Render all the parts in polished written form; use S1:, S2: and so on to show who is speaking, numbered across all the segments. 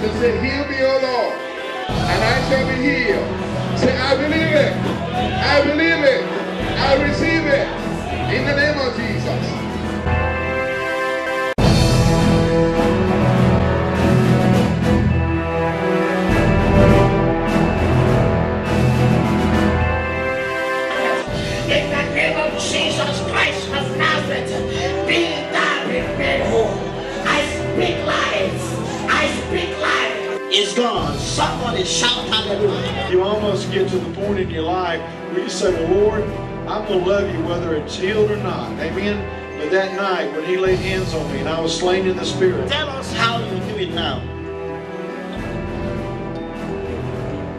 S1: Jesus said, heal me, O Lord, and I shall be healed. Say, I believe it. I believe it. I receive it. In the name of Jesus.
S2: In the name of Jesus Christ of Nazareth, be thou made whole. I speak life. I speak life. It's gone. Somebody shout hallelujah.
S3: You almost get to the point in your life where you say, well, Lord, I'm going to love you whether it's healed or not. Amen? But that night when he laid hands on me and I was slain in the spirit.
S2: Tell us how you do it now.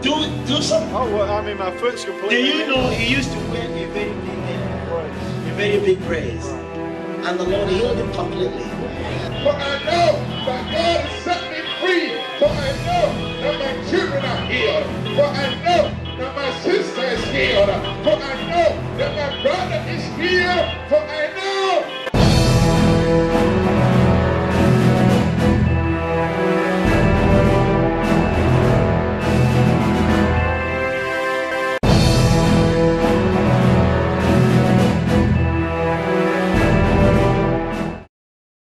S2: Do something.
S3: Oh, well, I mean, my foot's completely...
S2: Do you know he used to wear a very big brace? And the Lord healed him completely.
S1: For I know that God has set me free. For I know that my children are healed. For I know that my sister is healed. For I know that my brother is healed. For